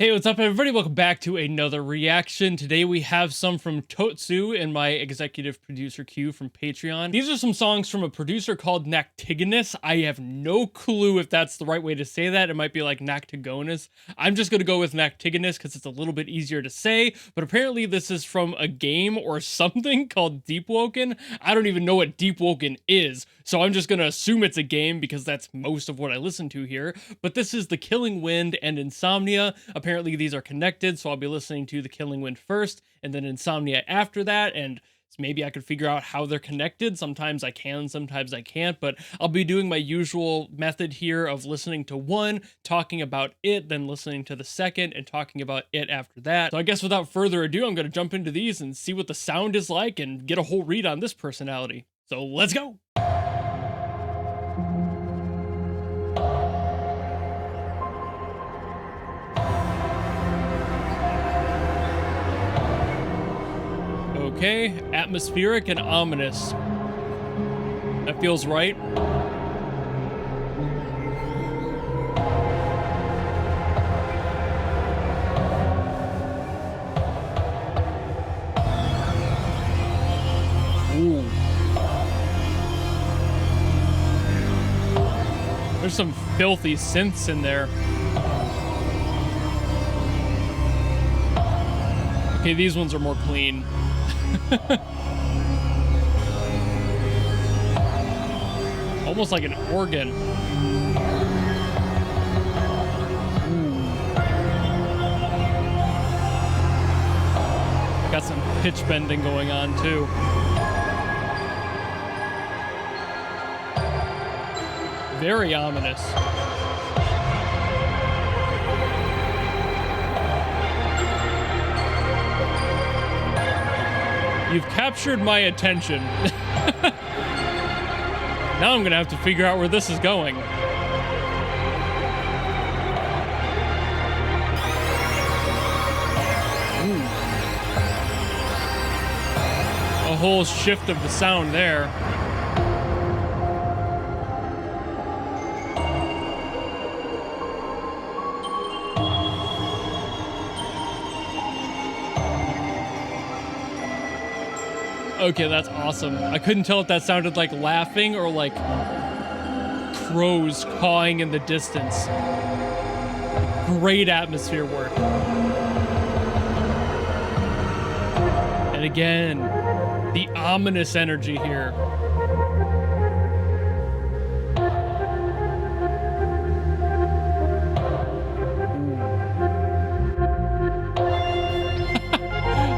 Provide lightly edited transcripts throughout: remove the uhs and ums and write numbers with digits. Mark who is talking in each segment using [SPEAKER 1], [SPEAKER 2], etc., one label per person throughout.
[SPEAKER 1] Hey, what's up, everybody? Welcome back to another reaction. Today we have some from Totsu and my executive producer Q from Patreon. These are some songs from a producer called Naktigonis. I have no clue if that's the right way to say that. It might be like Naktigonis. I'm just going to go with Naktigonis because it's a little bit easier to say, but apparently this is from a game or something called DEEPWOKEN. I don't even know what DEEPWOKEN is, so I'm just going to assume it's a game because that's most of what I listen to here. But this is The Killing Wind and Insomnia. Apparently these are connected, so I'll be listening to The Killing Wind first and then Insomnia after that, and maybe I could figure out how they're connected. Sometimes I can, sometimes I can't, but I'll be doing my usual method here of listening to one, talking about it, then listening to the second, and talking about it after that. So I guess without further ado, I'm going to jump into these and see what the sound is like and get a whole read on this personality. So let's go! Okay, atmospheric and ominous. That feels right. Ooh. There's some filthy synths in there. Okay, these ones are more clean. Almost like an organ. Ooh. Got some pitch bending going on too. Very ominous. You've captured my attention. Now I'm gonna have to figure out where this is going. Ooh. A whole shift of the sound there. Okay, that's awesome. I couldn't tell if that sounded like laughing or like crows cawing in the distance. Great atmosphere work. And again, the ominous energy here.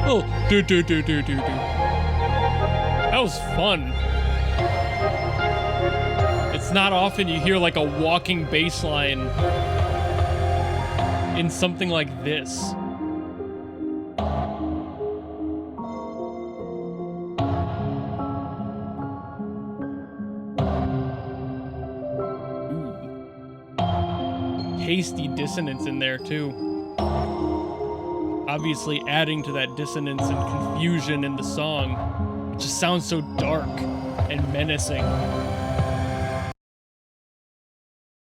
[SPEAKER 1] Oh, do. That was fun. It's not often you hear like a walking bass line in something like this. Ooh. Tasty dissonance in there too. Obviously adding to that dissonance and confusion in the song. It just sounds so dark and menacing.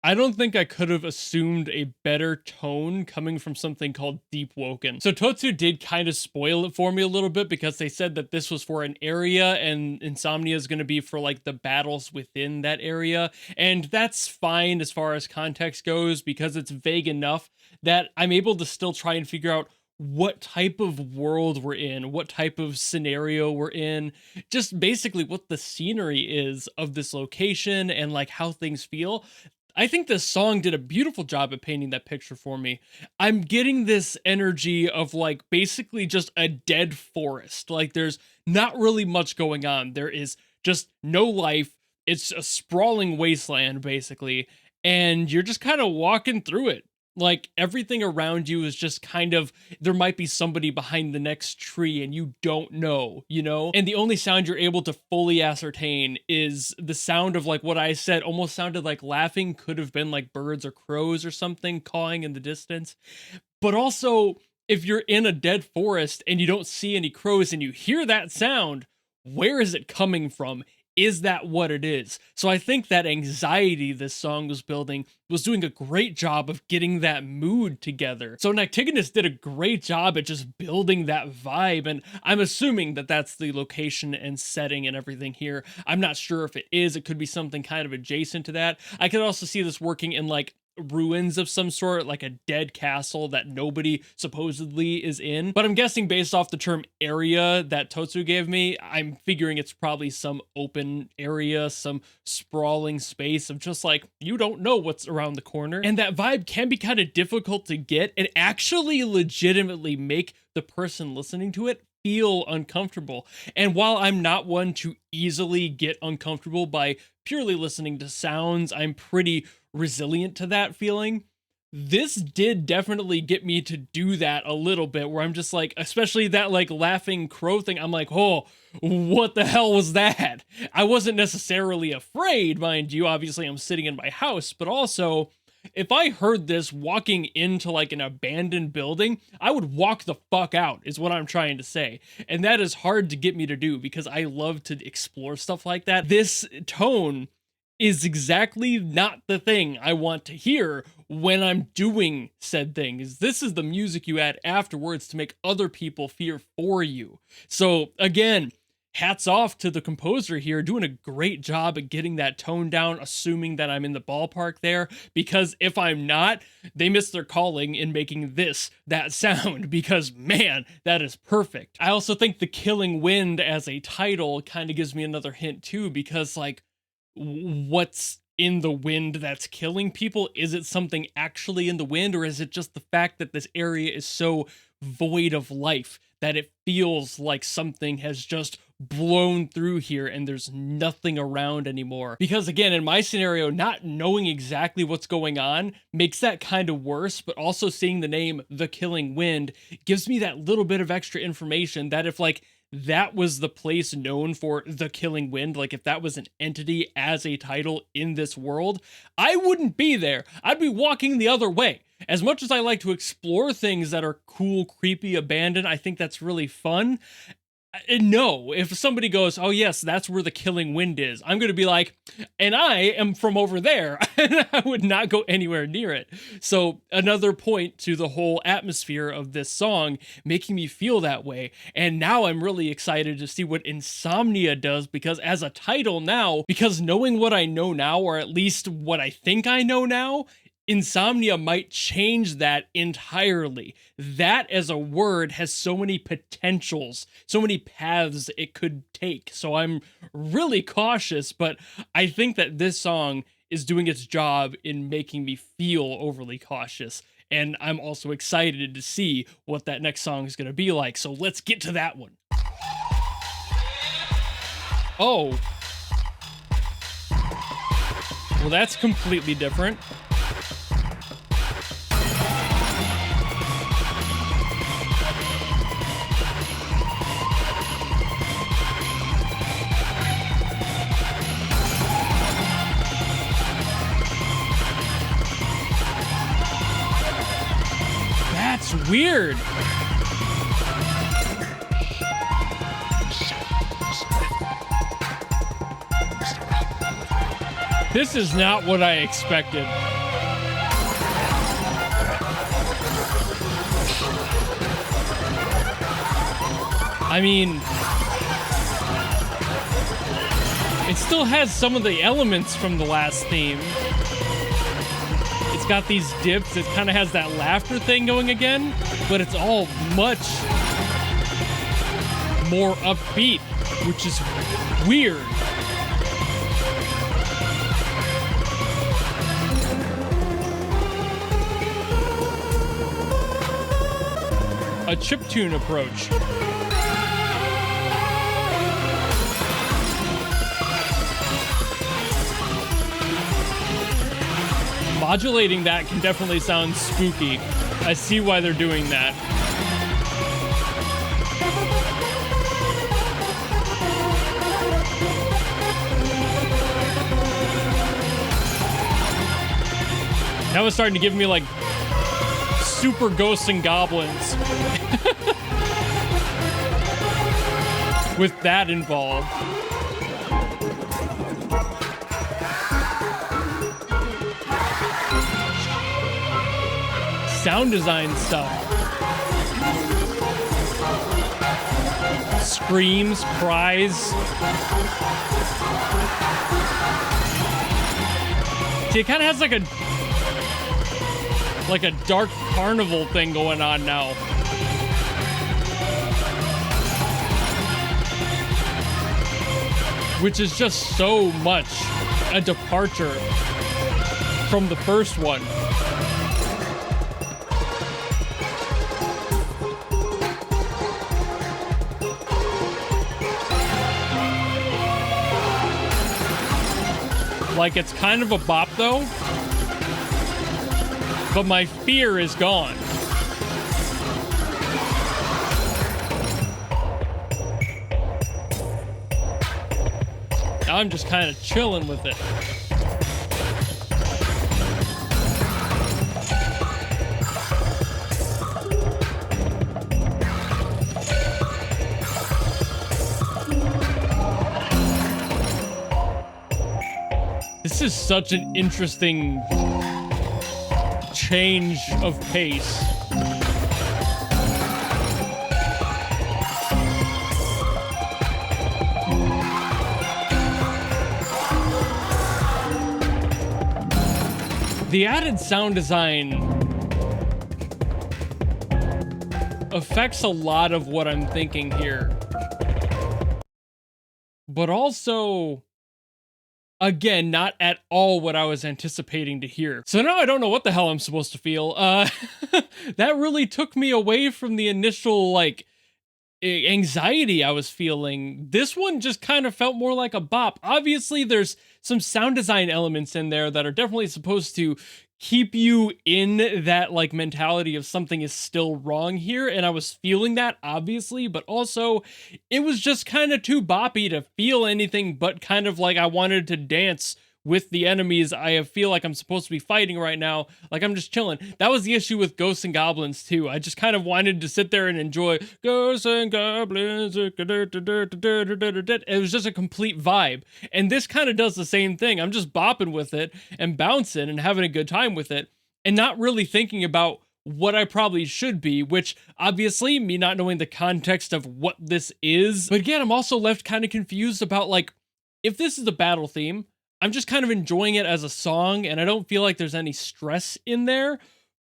[SPEAKER 1] I don't think I could have assumed a better tone coming from something called DEEPWOKEN. So Totsu did kind of spoil it for me a little bit because they said that this was for an area and Insomnia is going to be for like the battles within that area. And that's fine as far as context goes because it's vague enough that I'm able to still try and figure out what type of world we're in, what type of scenario we're in, just basically what the scenery is of this location and like how things feel. I think this song did a beautiful job at painting that picture for me. I'm getting this energy of like basically just a dead forest. Like there's not really much going on. There is just no life. It's a sprawling wasteland basically. And you're just kind of walking through it. Like everything around you is just kind of, there might be somebody behind the next tree and you don't know, you know? And the only sound you're able to fully ascertain is the sound of like what I said almost sounded like laughing, could have been like birds or crows or something cawing in the distance. But also, if you're in a dead forest and you don't see any crows and you hear that sound, where is it coming from? is that what it is? So I think that anxiety this song was building was doing a great job of getting that mood together. So Naktigonis did a great job at just building that vibe, and I'm assuming that that's the location and setting and everything here. I'm not sure if it is. It could be something kind of adjacent to that. I could also see this working in like ruins of some sort, like a dead castle that nobody supposedly is in. But I'm guessing based off the term area that Totsu gave me, I'm figuring it's probably some open area, some sprawling space of just like, you don't know what's around the corner. And that vibe can be kind of difficult to get and actually legitimately make the person listening to it feel uncomfortable. And while I'm not one to easily get uncomfortable by purely listening to sounds, I'm pretty resilient to that feeling. This did definitely get me to do that a little bit, where I'm just like, especially that like laughing crow thing, I'm like, oh, what the hell was that? I wasn't necessarily afraid, mind you, obviously I'm sitting in my house, but also if I heard this walking into like an abandoned building, I would walk the fuck out, is what I'm trying to say. And that is hard to get me to do because I love to explore stuff like that. This tone is exactly not the thing I want to hear when I'm doing said things. This is the music you add afterwards to make other people fear for you. So again, hats off to the composer here, doing a great job at getting that tone down, assuming that I'm in the ballpark there, because if I'm not, they missed their calling in making this that sound, because man, that is perfect. I also think the Killing Wind as a title kind of gives me another hint too, because like, what's in the wind that's killing people? Is it something actually in the wind, or is it just the fact that this area is so void of life that it feels like something has just blown through here and there's nothing around anymore? Because again, in my scenario, not knowing exactly what's going on makes that kind of worse, but also seeing the name The Killing Wind gives me that little bit of extra information that if like that was the place known for the Killing Wind, like if that was an entity as a title in this world, I wouldn't be there. I'd be walking the other way. As much as I like to explore things that are cool, creepy, abandoned, I think that's really fun. No, if somebody goes, oh yes, that's where the Killing Wind is, I'm going to be like, and I am from over there, and I would not go anywhere near it. So another point to the whole atmosphere of this song, making me feel that way. And now I'm really excited to see what Insomnia does, because as a title now, because knowing what I know now, or at least what I think I know now, Insomnia might change that entirely. That as a word has so many potentials, so many paths it could take. So I'm really cautious, but I think that this song is doing its job in making me feel overly cautious. And I'm also excited to see what that next song is going to be like. So let's get to that one. Oh. Well, that's completely different. That's weird. This is not what I expected. I mean, it still has some of the elements from the last theme. It's got these dips, it kind of has that laughter thing going again, but it's all much more upbeat, which is weird. A chiptune approach. Modulating that can definitely sound spooky. I see why they're doing that. That was starting to give me like super ghosts and goblins with that involved. sound design stuff. Screams, cries. See, it kind of has like a dark carnival thing going on now. Which is just so much a departure from the first one. Like, it's kind of a bop though, but my fear is gone. Now I'm just kind of chilling with it. This is such an interesting change of pace. The added sound design affects a lot of what I'm thinking here. But also, again, not at all what I was anticipating to hear. So now I don't know what the hell I'm supposed to feel. That really took me away from the initial, like, anxiety I was feeling. This one just kind of felt more like a bop. Obviously, there's some sound design elements in there that are definitely supposed to keep you in that, like, mentality of something is still wrong here, and I was feeling that, obviously, but also it was just kind of too boppy to feel anything but kind of like I wanted to dance with the enemies I feel like I'm supposed to be fighting right now. Like, I'm just chilling. That was the issue with Ghosts and Goblins too. I just kind of wanted to sit there and enjoy Ghosts and Goblins. It was just a complete vibe. And this kind of does the same thing. I'm just bopping with it and bouncing and having a good time with it and not really thinking about what I probably should be, which obviously, me not knowing the context of what this is. But again, I'm also left kind of confused about, like, if this is the battle theme, I'm just kind of enjoying it as a song, and I don't feel like there's any stress in there,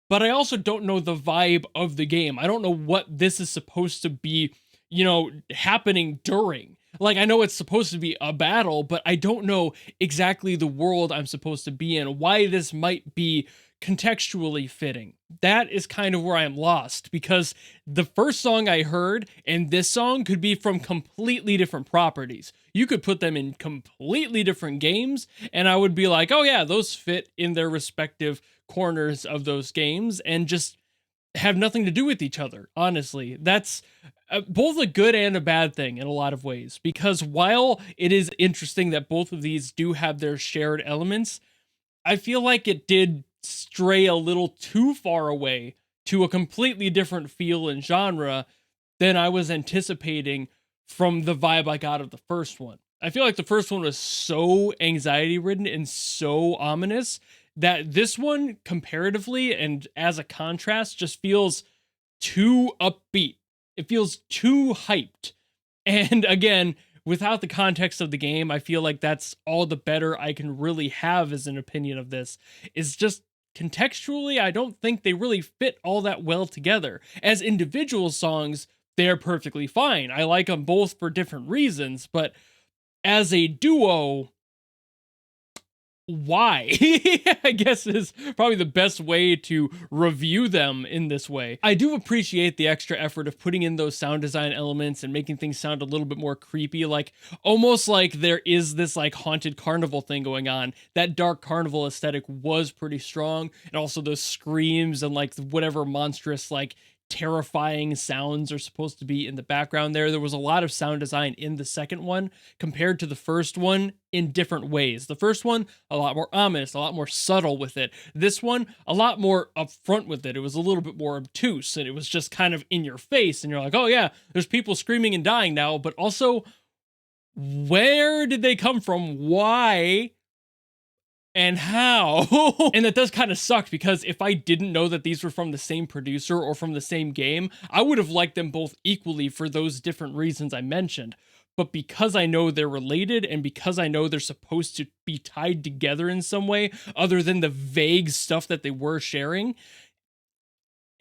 [SPEAKER 1] but I also don't know the vibe of the game. I don't know what this is supposed to be, you know, happening during. Like, I know it's supposed to be a battle, but I don't know exactly the world I'm supposed to be in, why this might be contextually fitting. That is kind of where I am lost, because the first song I heard and this song could be from completely different properties. You could put them in completely different games, and I would be like, oh yeah, those fit in their respective corners of those games and just have nothing to do with each other, honestly. That's both a good and a bad thing in a lot of ways, because while it is interesting that both of these do have their shared elements, I feel like it did stray a little too far away to a completely different feel and genre than I was anticipating from the vibe I got of the first one. I feel like the first one was so anxiety ridden and so ominous that this one, comparatively and as a contrast, just feels too upbeat. It feels too hyped. And again, without the context of the game, I feel like that's all the better I can really have as an opinion of this, is just contextually, I don't think they really fit all that well together. As individual songs, they're perfectly fine. I like them both for different reasons, but as a duo, why? I guess is probably the best way to review them in this way. I do appreciate the extra effort of putting in those sound design elements and making things sound a little bit more creepy, like almost like there is this like haunted carnival thing going on. That dark carnival aesthetic was pretty strong, and also those screams and like whatever monstrous like terrifying sounds are supposed to be in the background there. There was a lot of sound design in the second one compared to the first one in different ways. The first one, a lot more ominous, a lot more subtle with it. This one, a lot more upfront with it. It was a little bit more obtuse, and it was just kind of in your face, and you're like, oh yeah, there's people screaming and dying now, but also, where did they come from? Why And how? And that does kind of suck, because if I didn't know that these were from the same producer or from the same game, I would have liked them both equally for those different reasons I mentioned. But because I know they're related, and because I know they're supposed to be tied together in some way other than the vague stuff that they were sharing,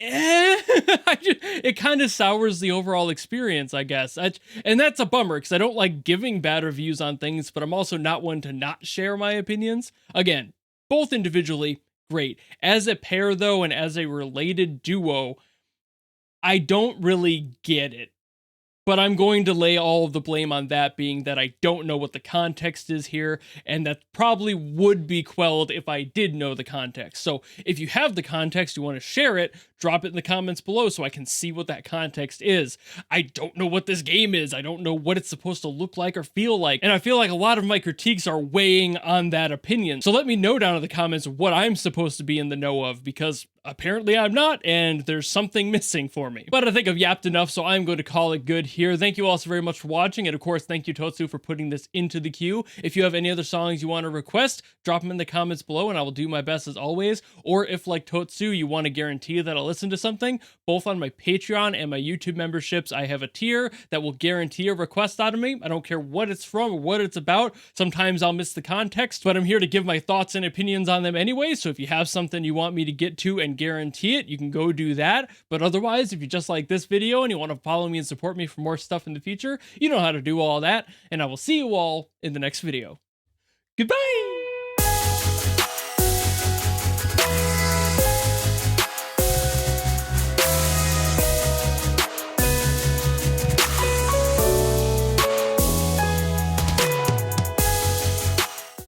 [SPEAKER 1] it kind of sours the overall experience, I guess. And that's a bummer, because I don't like giving bad reviews on things, but I'm also not one to not share my opinions. Again, both individually, great. As a pair, though, and as a related duo, I don't really get it. But I'm going to lay all of the blame on that, being that I don't know what the context is here, and that probably would be quelled if I did know the context. So if you have the context, you want to share it, drop it in the comments below so I can see what that context is. I don't know what this game is. I don't know what it's supposed to look like or feel like. And I feel like a lot of my critiques are weighing on that opinion. So let me know down in the comments what I'm supposed to be in the know of, because apparently I'm not, and there's something missing for me. But I think I've yapped enough, so I'm going to call it good here. Thank you all so very much for watching, and of course, thank you, Totsu, for putting this into the queue. If you have any other songs you want to request, drop them in the comments below, and I will do my best as always. Or if, like Totsu, you want to guarantee that I'll listen to something, both on my Patreon and my YouTube memberships, I have a tier that will guarantee a request out of me. I don't care what it's from or what it's about. Sometimes I'll miss the context, but I'm here to give my thoughts and opinions on them anyway, so if you have something you want me to get to and guarantee it, you can go do that. But otherwise, if you just like this video and you want to follow me and support me for more stuff in the future, you know how to do all that, and I will see you all in the next video. Goodbye!